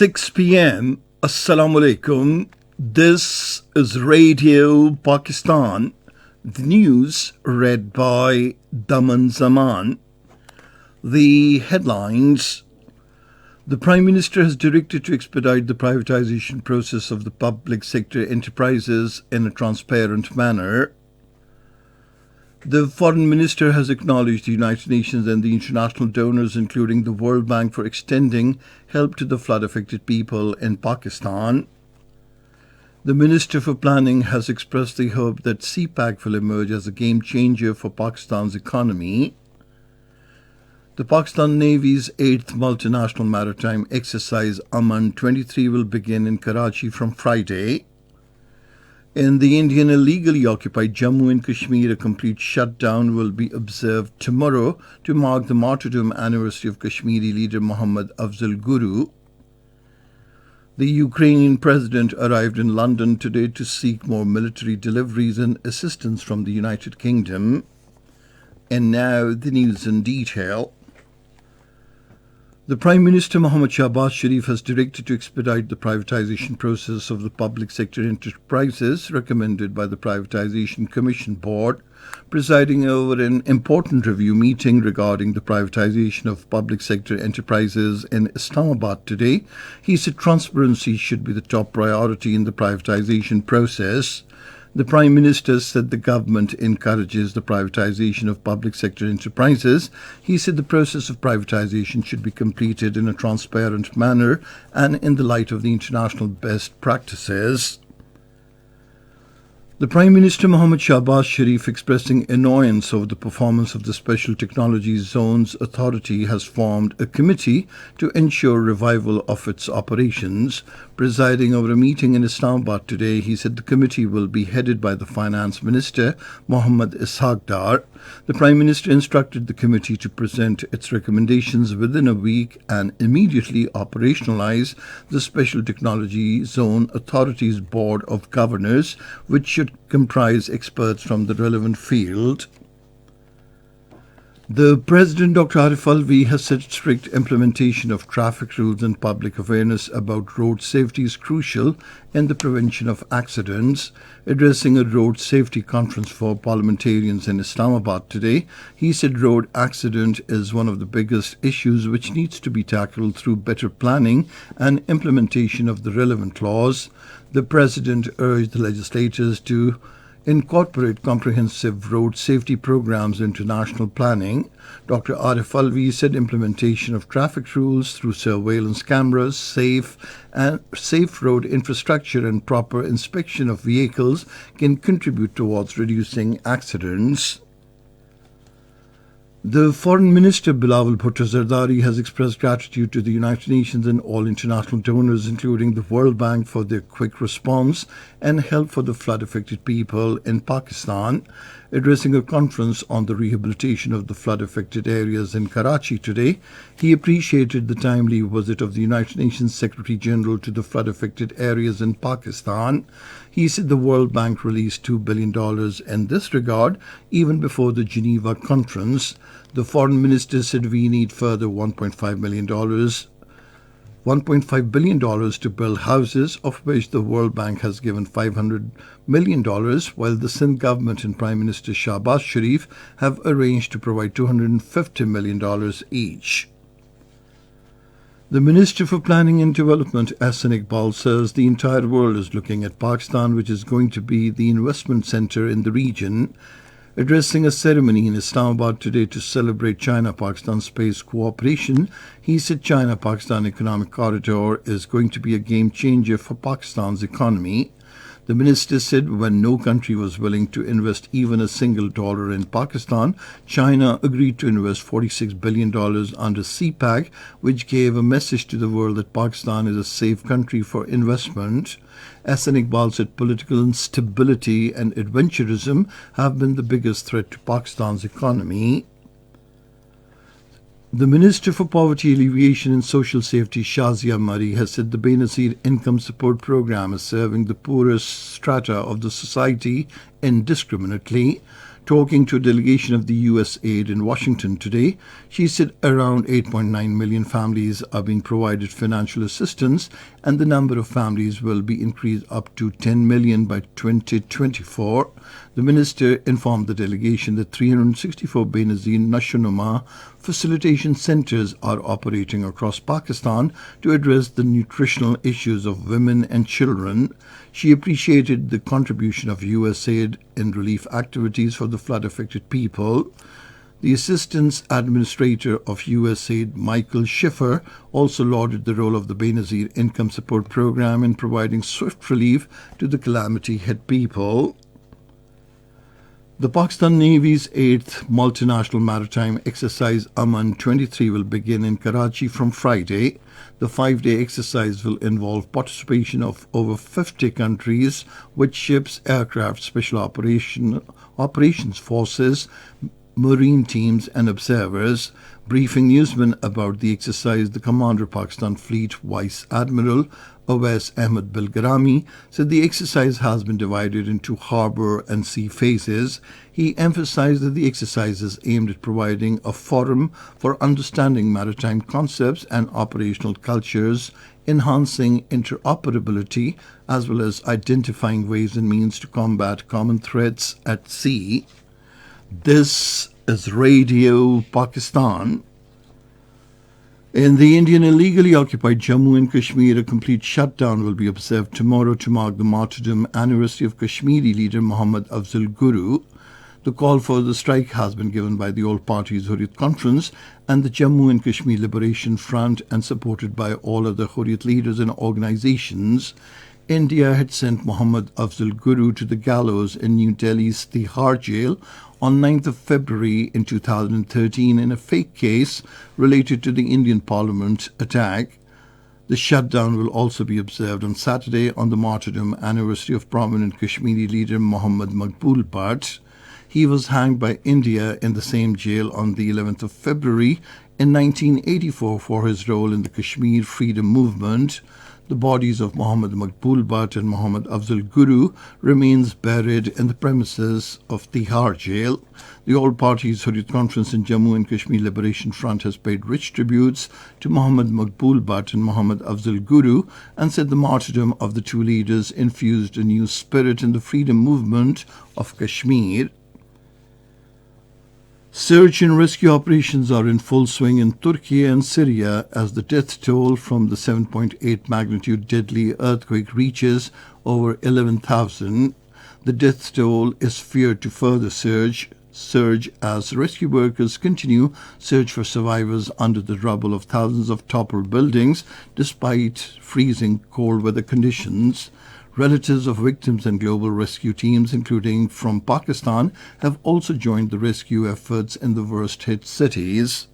6 p.m. Assalamu alaikum. This is Radio Pakistan. The news read by Daman Zaman. The headlines. The Prime Minister has directed to expedite the privatisation process of the public sector enterprises in a transparent manner. The Foreign Minister has acknowledged the United Nations and the international donors, including the World Bank, for extending help to the flood-affected people in Pakistan. The Minister for Planning has expressed the hope that CPAC will emerge as a game-changer for Pakistan's economy. The Pakistan Navy's 8th multinational maritime exercise Aman 23 will begin in Karachi from Friday. In the Indian illegally occupied Jammu and Kashmir, a complete shutdown will be observed tomorrow to mark the martyrdom anniversary of Kashmiri leader Muhammad Afzal Guru. The Ukrainian president arrived in London today to seek more military deliveries and assistance from the United Kingdom. And now the news in detail. The Prime Minister Mohammad Shahbaz Sharif has directed to expedite the privatisation process of the public sector enterprises recommended by the Privatisation Commission Board, presiding over an important review meeting regarding the privatisation of public sector enterprises in Islamabad today. He said transparency should be the top priority in the privatisation process. The Prime Minister said the government encourages the privatisation of public sector enterprises. He said the process of privatisation should be completed in a transparent manner and in the light of the international best practices. The Prime Minister Mohammad Shahbaz Sharif, expressing annoyance over the performance of the Special Technologies Zones Authority, has formed a committee to ensure revival of its operations. Presiding over a meeting in Islamabad today, he said the committee will be headed by the Finance Minister, Mohammad Ishaq Dar. The Prime Minister instructed the committee to present its recommendations within a week and immediately operationalize the Special Technology Zone Authority's Board of Governors, which should comprise experts from the relevant field. The President, Dr. Arif Alvi, has said strict implementation of traffic rules and public awareness about road safety is crucial in the prevention of accidents. Addressing a road safety conference for parliamentarians in Islamabad today, he said road accident is one of the biggest issues which needs to be tackled through better planning and implementation of the relevant laws. The President urged the legislators to incorporate comprehensive road safety programs into national planning. Dr. Arif Alvi said implementation of traffic rules through surveillance cameras, safe road infrastructure and proper inspection of vehicles can contribute towards reducing accidents. The Foreign Minister Bilawal Bhutto Zardari has expressed gratitude to the United Nations and all international donors, including the World Bank, for their quick response and help for the flood-affected people in Pakistan. Addressing a conference on the rehabilitation of the flood-affected areas in Karachi today, he appreciated the timely visit of the United Nations Secretary-General to the flood-affected areas in Pakistan. He said the World Bank released $2 billion in this regard even before the Geneva conference. The Foreign Minister said we need further $1.5 billion to build houses, of which the World Bank has given $500 million, while the Sindh government and Prime Minister Shahbaz Sharif have arranged to provide $250 million each. The Minister for Planning and Development, Ahsan Iqbal, says the entire world is looking at Pakistan, which is going to be the investment centre in the region. Addressing a ceremony in Islamabad today to celebrate China-Pakistan space cooperation, he said China-Pakistan Economic Corridor is going to be a game-changer for Pakistan's economy. The minister said when no country was willing to invest even a single dollar in Pakistan, China agreed to invest $46 billion under CPAC, which gave a message to the world that Pakistan is a safe country for investment. Ahsan Iqbal said political instability and adventurism have been the biggest threat to Pakistan's economy. The Minister for Poverty Alleviation and Social Safety, Shazia Mari, has said the Benazir Income Support Program is serving the poorest strata of the society indiscriminately. Talking to a delegation of the USAID in Washington today, she said around 8.9 million families are being provided financial assistance, and the number of families will be increased up to 10 million by 2024. The minister informed the delegation that 364 Benazir Nashanuma facilitation centres are operating across Pakistan to address the nutritional issues of women and children. She appreciated the contribution of USAID in relief activities for the flood-affected people. The Assistant Administrator of USAID, Michael Schiffer, also lauded the role of the Benazir Income Support Program in providing swift relief to the calamity-hit people. The Pakistan Navy's 8th Multinational Maritime Exercise Aman 23 will begin in Karachi from Friday. The 5-day exercise will involve participation of over 50 countries with ships, aircraft, special operations forces, marine teams and observers. Briefing newsmen about the exercise, the Commander of Pakistan Fleet Vice Admiral Awais Ahmed Bilgarami said the exercise has been divided into harbour and sea phases. He emphasised that the exercise is aimed at providing a forum for understanding maritime concepts and operational cultures, enhancing interoperability, as well as identifying ways and means to combat common threats at sea. This is Radio Pakistan. In the Indian illegally occupied Jammu and Kashmir, a complete shutdown will be observed tomorrow to mark the martyrdom anniversary of Kashmiri leader Muhammad Afzal Guru. The call for the strike has been given by the All Parties Hurriyat Conference and the Jammu and Kashmir Liberation Front and supported by all other Hurriyat leaders and organizations. India had sent Muhammad Afzal Guru to the gallows in New Delhi's Tihar jail on 9th of February in 2013 in a fake case related to the Indian Parliament attack. The shutdown will also be observed on Saturday on the martyrdom anniversary of prominent Kashmiri leader Muhammad Maqbool Bhatt. He was hanged by India in the same jail on the 11th of February in 1984 for his role in the Kashmir freedom movement. The bodies of Muhammad Maqbool Bhatt and Muhammad Afzal Guru remains buried in the premises of Tihar jail. The All Parties Hurriyat Conference in Jammu and Kashmir Liberation Front has paid rich tributes to Muhammad Maqbool Bhatt and Muhammad Afzal Guru and said the martyrdom of the two leaders infused a new spirit in the freedom movement of Kashmir. Search and rescue operations are in full swing in Turkey and Syria as the death toll from the 7.8 magnitude deadly earthquake reaches over 11,000. The death toll is feared to further surge as rescue workers continue search for survivors under the rubble of thousands of toppled buildings despite freezing cold weather conditions. Relatives of victims and global rescue teams, including from Pakistan, have also joined the rescue efforts in the worst-hit cities.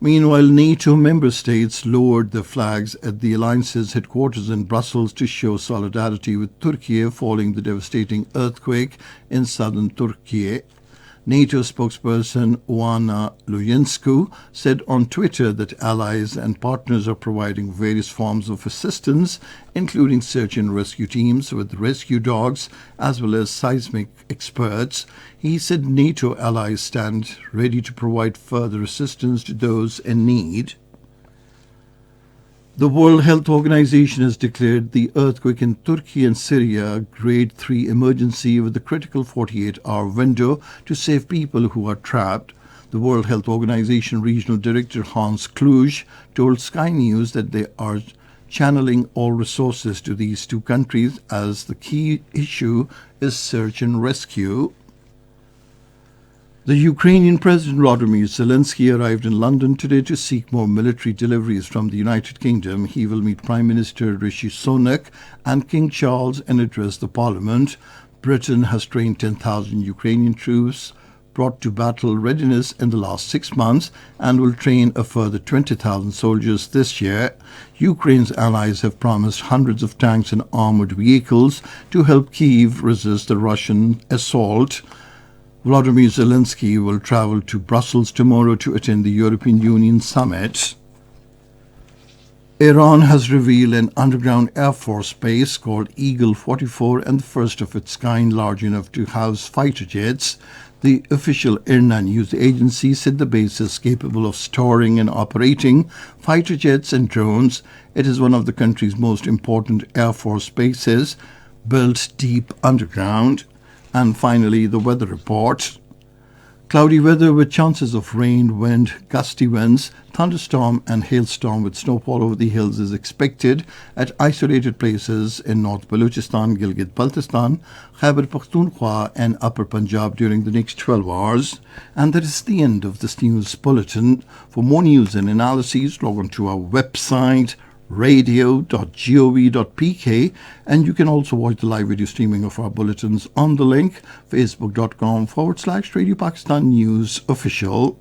Meanwhile, NATO member states lowered their flags at the alliance's headquarters in Brussels to show solidarity with Turkey following the devastating earthquake in southern Turkey. NATO spokesperson Oana Luyentsku said on Twitter that allies and partners are providing various forms of assistance, including search and rescue teams with rescue dogs as well as seismic experts. He said NATO allies stand ready to provide further assistance to those in need. The World Health Organization has declared the earthquake in Turkey and Syria a Grade 3 emergency with a critical 48-hour window to save people who are trapped. The World Health Organization Regional Director Hans Kluge told Sky News that they are channeling all resources to these two countries as the key issue is search and rescue. The Ukrainian President Volodymyr Zelensky arrived in London today to seek more military deliveries from the United Kingdom. He will meet Prime Minister Rishi Sunak and King Charles and address the Parliament. Britain has trained 10,000 Ukrainian troops brought to battle readiness in the last 6 months and will train a further 20,000 soldiers this year. Ukraine's allies have promised hundreds of tanks and armoured vehicles to help Kyiv resist the Russian assault. Volodymyr Zelensky will travel to Brussels tomorrow to attend the European Union summit. Iran has revealed an underground Air Force base called Eagle 44 and the first of its kind large enough to house fighter jets. The official IRNA news agency said the base is capable of storing and operating fighter jets and drones. It is one of the country's most important Air Force bases, built deep underground. And finally, the weather report. Cloudy weather with chances of rain, wind, gusty winds, thunderstorm and hailstorm with snowfall over the hills is expected at isolated places in North Balochistan, Gilgit-Baltistan, Khyber Pakhtunkhwa and Upper Punjab during the next 12 hours. And that is the end of this news bulletin. For more news and analyses, log on to our website radio.gov.pk, and you can also watch the live video streaming of our bulletins on the link facebook.com/Radio Pakistan News Official.